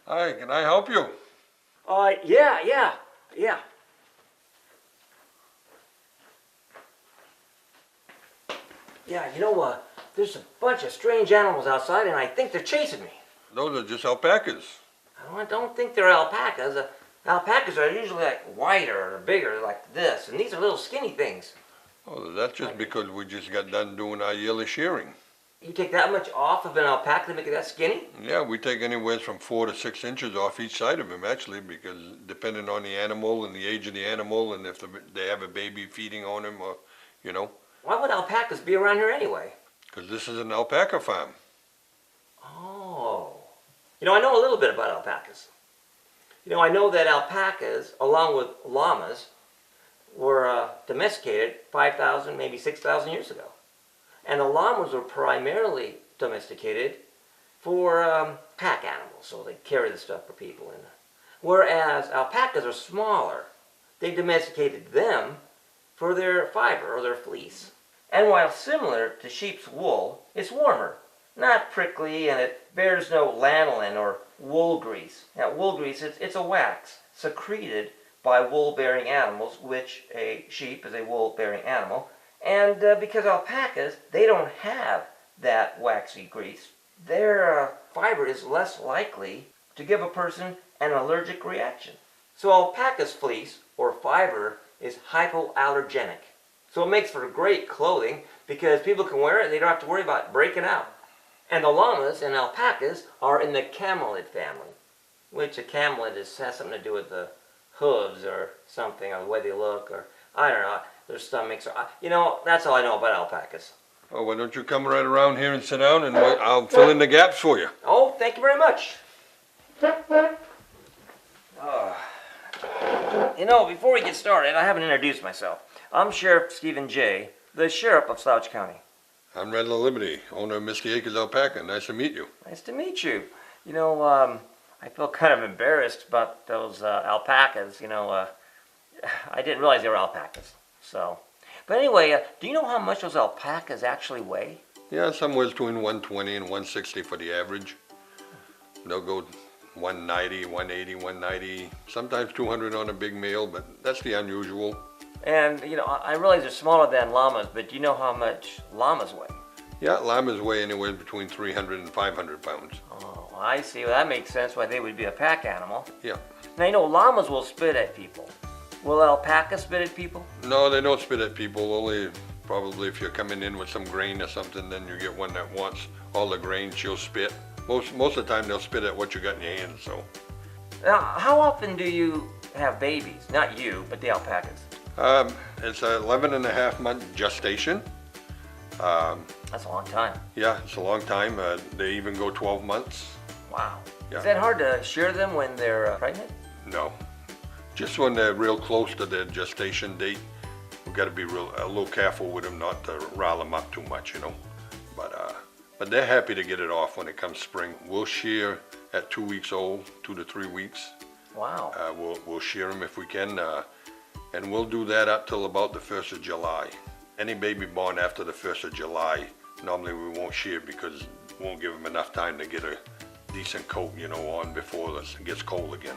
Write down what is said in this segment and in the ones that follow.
Hi, can I help you? Yeah. Yeah, there's a bunch of strange animals outside and I think they're chasing me. Those are just alpacas. I don't think they're alpacas. Alpacas are usually like whiter or bigger like this, and these are little skinny things. Oh, that's just because we just got done doing our yearly shearing. You take that much off of an alpaca to make it that skinny? Yeah, we take anywhere from 4 to 6 inches off each side of him, actually, because depending on the animal and the age of the animal and if they have a baby feeding on him or, you know. Why would alpacas be around here anyway? Because this is an alpaca farm. Oh. I know a little bit about alpacas. I know that alpacas, along with llamas, were domesticated 5,000, maybe 6,000 years ago. And the llamas were primarily domesticated for pack animals, so they carry the stuff for people. Whereas alpacas are smaller, they domesticated them for their fiber or their fleece. And while similar to sheep's wool, it's warmer, not prickly, and it bears no lanolin or wool grease. Now, wool grease, it's a wax secreted by wool-bearing animals, which a sheep is a wool-bearing animal. And because alpacas, they don't have that waxy grease, their fiber is less likely to give a person an allergic reaction. So alpaca's fleece, or fiber, is hypoallergenic. So it makes for great clothing because people can wear it and they don't have to worry about breaking out. And the llamas and alpacas are in the camelid family, which a camelid has something to do with the hooves or something, or the way they look, or I don't know, their stomachs. That's all I know about alpacas. Oh, why don't you come right around here and sit down and I'll fill in the gaps for you. Oh, thank you very much. Before we get started, I haven't introduced myself. I'm Sheriff Stephen J., the Sheriff of Slouch County. I'm Red Liberty, owner of Misty Alpaca. Nice to meet you. Nice to meet you. I feel kind of embarrassed about those alpacas. I didn't realize they were alpacas. But anyway, do you know how much those alpacas actually weigh? Yeah, somewhere between 120 and 160 for the average. They'll go 190, 180, 190, sometimes 200 on a big male, but that's the unusual. And, I realize they're smaller than llamas, but do you know how much llamas weigh? Yeah, llamas weigh anywhere between 300 and 500 pounds. Oh, I see. Well, that makes sense why they would be a pack animal. Yeah. Now, llamas will spit at people. Will alpacas spit at people? No, they don't spit at people. Only probably if you're coming in with some grain or something, then you get one that wants all the grain, she'll spit. Most of the time they'll spit at what you got in your hands, so. Now, how often do you have babies? Not you, but the alpacas. It's an 11.5-month gestation. That's a long time. Yeah, it's a long time. They even go 12 months. Wow. Yeah. Is that hard to shear them when they're pregnant? No. Just when they're real close to their gestation date, we've got to be a little careful with them not to rile them up too much, But they're happy to get it off when it comes spring. We'll shear at 2 weeks old, 2 to 3 weeks. Wow. We'll shear them if we can, and we'll do that up till about the 1st of July. Any baby born after the 1st of July, normally we won't shear because we won't give them enough time to get a decent coat, on before it gets cold again.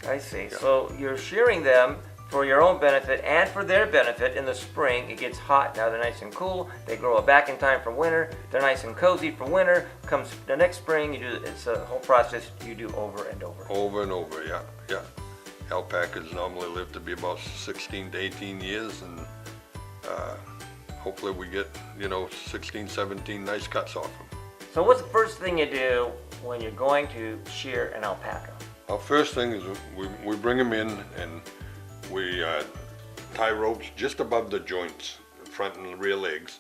I see. Yeah. So you're shearing them for your own benefit and for their benefit in the spring. It gets hot, now they're nice and cool. They grow back in time for winter. They're nice and cozy for winter. Comes the next spring, it's a whole process you do over and over. Over and over, yeah. Alpacas normally live to be about 16 to 18 years, and hopefully we get, 16, 17 nice cuts off them. So what's the first thing you do when you're going to shear an alpaca? Our first thing is we bring them in and we tie ropes just above the joints, the front and rear legs,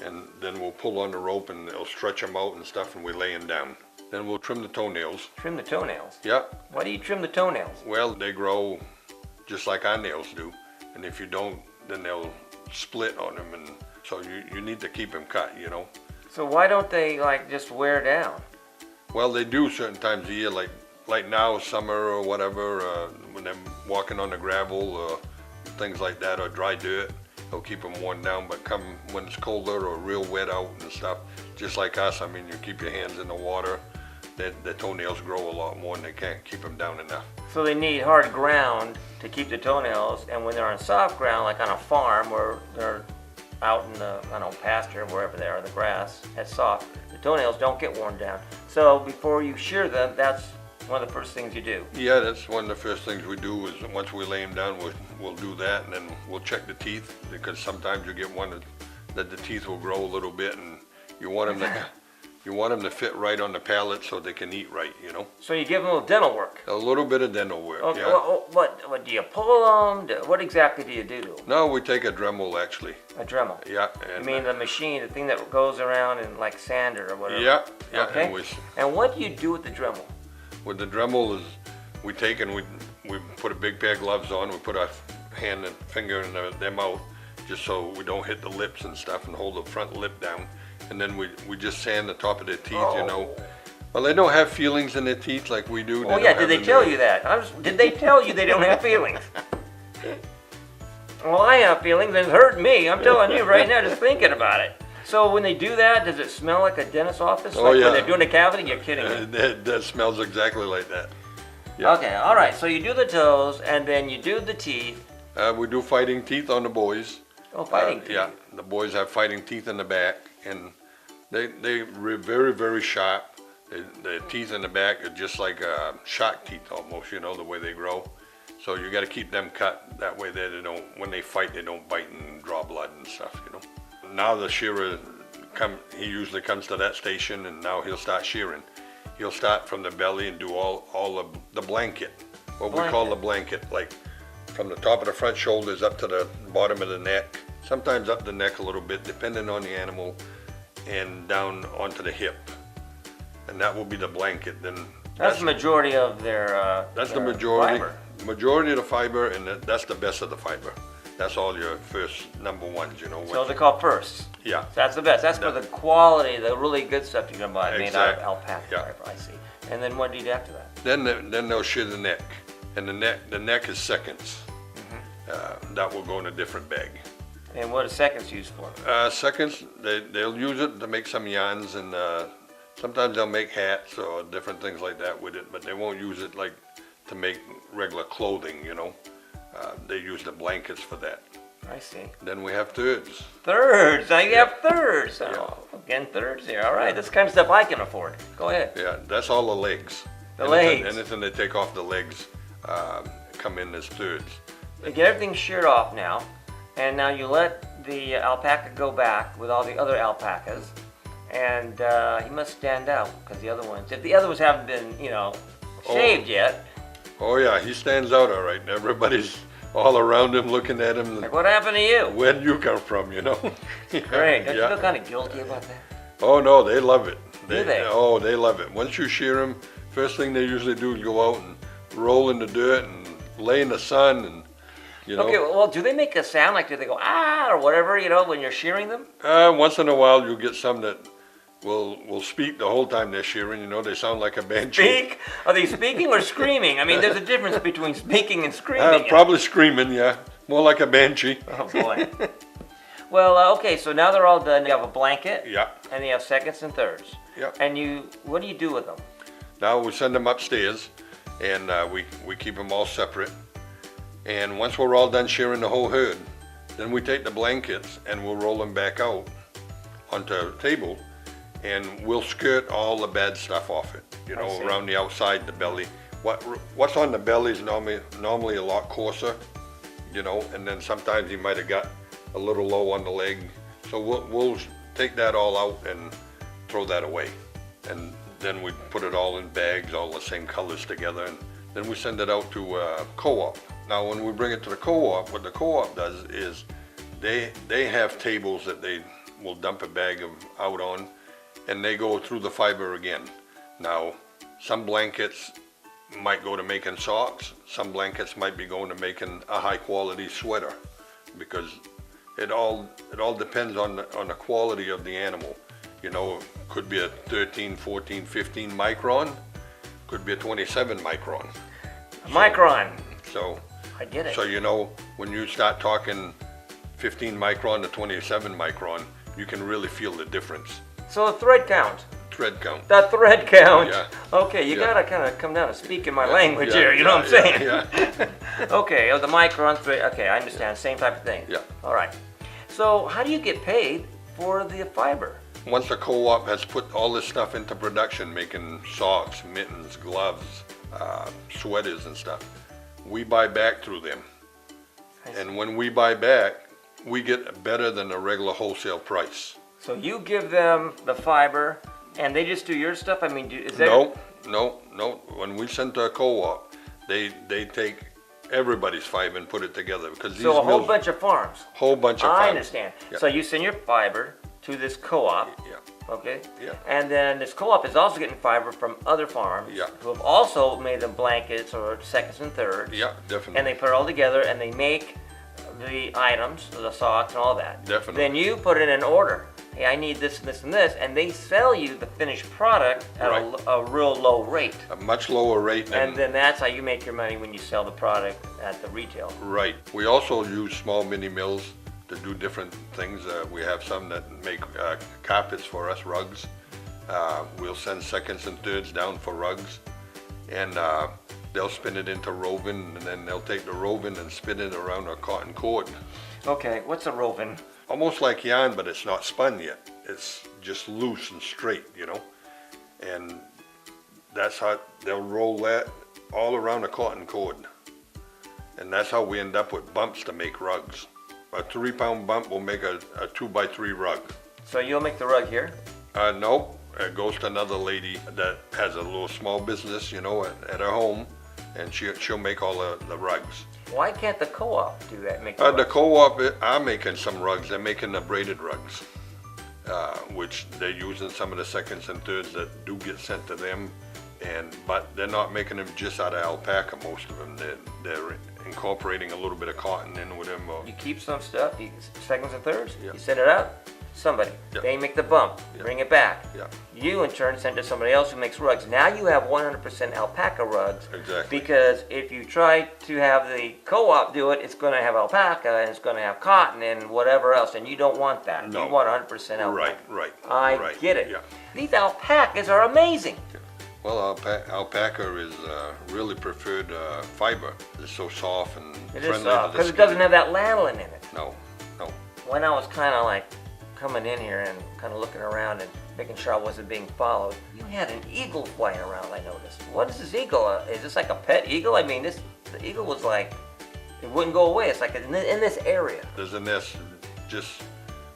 and then we'll pull on the rope and it'll stretch them out and stuff, and we lay them down. Then we'll trim the toenails. Trim the toenails? Yeah. Why do you trim the toenails? Well, they grow just like our nails do, and if you don't, then they'll split on them, and so you need to keep them cut, So why don't they just wear down? Well, they do certain times of the year, like now, summer or whatever, when they're walking on the gravel or things like that, or dry dirt, they'll keep them worn down. But come when it's colder or real wet out and stuff, just like us, you keep your hands in the water, the toenails grow a lot more and they can't keep them down enough. So they need hard ground to keep the toenails, and when they're on soft ground, like on a farm where they're out in the, I don't know, pasture, wherever they are, the grass, that's soft, the toenails don't get worn down. So before you shear them, that's one of the first things you do. Yeah, that's one of the first things we do is once we lay them down, we'll do that, and then we'll check the teeth, because sometimes you get one that the teeth will grow a little bit, and you want them to fit right on the palate so they can eat right, you know. So you give them a little dental work. A little bit of dental work, Okay, yeah. well, what do you pull them? What exactly do you do to them? No, we take a Dremel actually. A Dremel. Yeah. You And, mean the machine, the thing that goes around and like sander or whatever? yeah, yeah. Okay. And what do you do with the Dremel? With the Dremel is we take and we put a big pair of gloves on. We put our hand and finger in their mouth just so we don't hit the lips and stuff and hold the front lip down. And then we just sand the top of their teeth, you know. Well, they don't have feelings in their teeth like we do. Oh yeah, did they tell you that? Did they tell you they don't have feelings? Well, I have feelings and it's hurting me. I'm telling you right now, just thinking about it. So when they do that, does it smell like a dentist's office? Oh, like yeah. when they're doing a cavity? You're kidding me. That smells exactly like that. Yeah. Okay, all right. So you do the toes and then you do the teeth. We do fighting teeth on the boys. Oh, fighting teeth. Yeah, the boys have fighting teeth in the back, and they're very, very sharp. The teeth in the back are just like shark teeth almost, you know, the way they grow. So you got to keep them cut that way. They don't, when they fight, they don't bite and draw blood and stuff, you know. Now the shearer he usually comes to that station, and now he'll start shearing. He'll start from the belly and do all of the blanket, what we call the blanket, like from the top of the front shoulders up to the bottom of the neck, sometimes up the neck a little bit, depending on the animal, and down onto the hip. And that will be the blanket. Then That's the majority of their that's their the majority. fiber. Majority of the fiber, and that's the best of the fiber. That's all your first number ones, you know. So they're called firsts. Yeah. So that's the best. That's for the quality, the really good stuff you're gonna buy made out of Exactly. alpaca Yeah. fiber. I see. And then what do you do after that? Then they'll shear the neck, and the neck is seconds. That will go in a different bag. And what is seconds used for? Seconds, they'll use it to make some yarns, and sometimes they'll make hats or different things like that with it, but they won't use it like to make regular clothing, you know. They use the blankets for that. I see. Then we have thirds. Thirds. Now you have thirds. Yeah. Oh, again, thirds here. All right, this is the kind of stuff I can afford. Go ahead. Yeah, that's all the legs. The legs. Anything they take off the legs come in as thirds. You get everything sheared off now, and now you let the alpaca go back with all the other alpacas, and he must stand out because the other ones, if the other ones haven't been, you know, shaved yet. Oh yeah, he stands out all right. Everybody's all around him looking at him. Like, what happened to you? Where'd you come from, you know? Great. Don't you Yeah. feel kind of guilty about that? Oh no, they love it. Do they? Oh, they love it. Once you shear them, first thing they usually do is go out and roll in the dirt and lay in the sun, and you know. Okay, well, do they make a sound? Like, do they go, ah, or whatever, you know, when you're shearing them? Once in a while, you'll get some that will speak the whole time they're shearing. You know, they sound like a banshee. Speak? Are they speaking or screaming? I mean, there's a difference between speaking and screaming. Probably screaming, yeah. More like a banshee. Oh, boy. Well, okay, so now they're all done. You have a blanket. Yeah. And you have seconds and thirds. Yeah. And what do you do with them? Now we send them upstairs, and we keep them all separate. And once we're all done shearing the whole herd, then we take the blankets and we'll roll them back out onto a table, and we'll skirt all the bad stuff off it. You I know, see. around the outside, the belly. What's on the belly is normally a lot coarser, you know, and then sometimes you might have got a little low on the leg. So we'll take that all out and throw that away. And then we put it all in bags, all the same colors together, and then we send it out to co-op. Now when we bring it to the co-op, what the co-op does is they have tables that they will dump a bag out on, and they go through the fiber again. Now some blankets might go to making socks, some blankets might be going to making a high quality sweater, because it all depends on the quality of the animal. You know, could be a 13, 14, 15 micron, could be a 27 micron. Micron. So, I get it. so you know, when you start talking 15 micron to 27 micron, you can really feel the difference. So a thread count. thread count. The thread count. Yeah. Okay, you Yeah. gotta kind of come down and speak in my Yeah, language yeah, here. You know yeah, what I'm saying? Yeah. Okay, the micron thread. Okay, I understand. Same type of thing. Yeah. All right. So how do you get paid for the fiber? Once the co-op has put all this stuff into production, making socks, mittens, gloves, sweaters and stuff, we buy back through them. And when we buy back, we get better than the regular wholesale price. So you give them the fiber, and they just do your stuff? I mean, is that... No. When we send to a co-op, they take everybody's fiber and put it together, because these So a whole mills, bunch of farms? whole bunch of I farms. understand. Yeah. So you send your fiber to this co-op, Yeah, okay? yeah. And then this co-op is also getting fiber from other farms Yeah. who have also made them blankets or seconds and thirds. Yeah, definitely. And they put it all together and they make the items, the socks and all that. Definitely. Then you put in an order. Hey, I need this and this and this, and they sell you the finished product at Right. a real low rate. A much lower rate than... And then that's how you make your money when you sell the product at the retail. Right. We also use small mini mills to do different things. We have some that make carpets for us, rugs. We'll send seconds and thirds down for rugs. And they'll spin it into roving, and then they'll take the roving and spin it around a cotton cord. Okay, what's a roving? Almost like yarn, but it's not spun yet. It's just loose and straight, you know? And that's how they'll roll that all around a cotton cord. And that's how we end up with bumps to make rugs. A 3-pound bump will make a 2x3 rug. So you'll make the rug here? No, it goes to another lady that has a little small business, you know, at her home, and she'll make all the rugs. Why can't the co-op do that? Make The co-op are making some rugs. They're making the braided rugs, which they're using some of the seconds and thirds that do get sent to them, but they're not making them just out of alpaca. Most of them, they're incorporating a little bit of cotton in with them. You keep some stuff, seconds and thirds, Yeah. you send it out, somebody, Yeah. they make the bump, Yeah. bring it back. Yeah. You in turn send it to somebody else who makes rugs. Now you have 100% alpaca rugs. Exactly. Because if you try to have the co-op do it, it's going to have alpaca and it's going to have cotton and whatever else, and you don't want that. No. You want 100% alpaca. Right. I get it. Yeah. These alpacas are amazing. Well, alpaca is really preferred fiber. It's so soft and It friendly is soft to the because it skin. doesn't have that lanolin in it. No. When I was kind of like coming in here and kind of looking around and making sure I wasn't being followed, you had an eagle flying around, I noticed. What is this eagle? Is this like a pet eagle? I mean, the eagle was like, it wouldn't go away. It's like in this area. There's a nest just,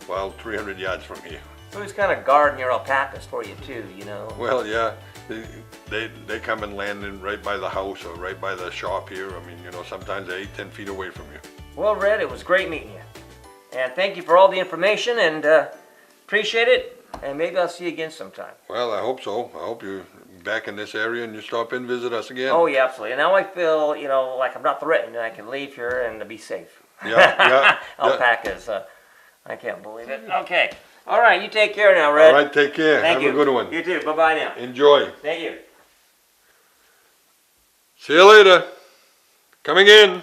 300 yards from here. So he's kind of guarding your alpacas for you too, you know? Well, yeah, they come and land in right by the house or right by the shop here. I mean, you know, sometimes they're 8-10 feet away from you. Well, Red, it was great meeting you. And thank you for all the information and appreciate it. And maybe I'll see you again sometime. Well, I hope so. I hope you're back in this area and you stop in and visit us again. Oh, yeah, absolutely. And now I feel, you know, like I'm not threatened and I can leave here and be safe. Yeah. Alpacas. I can't believe it. Okay. All right, you take care now, Red. All right, take care. Thank Have you. a good one. You too. Bye-bye now. Enjoy. Thank you. See you later. Coming in.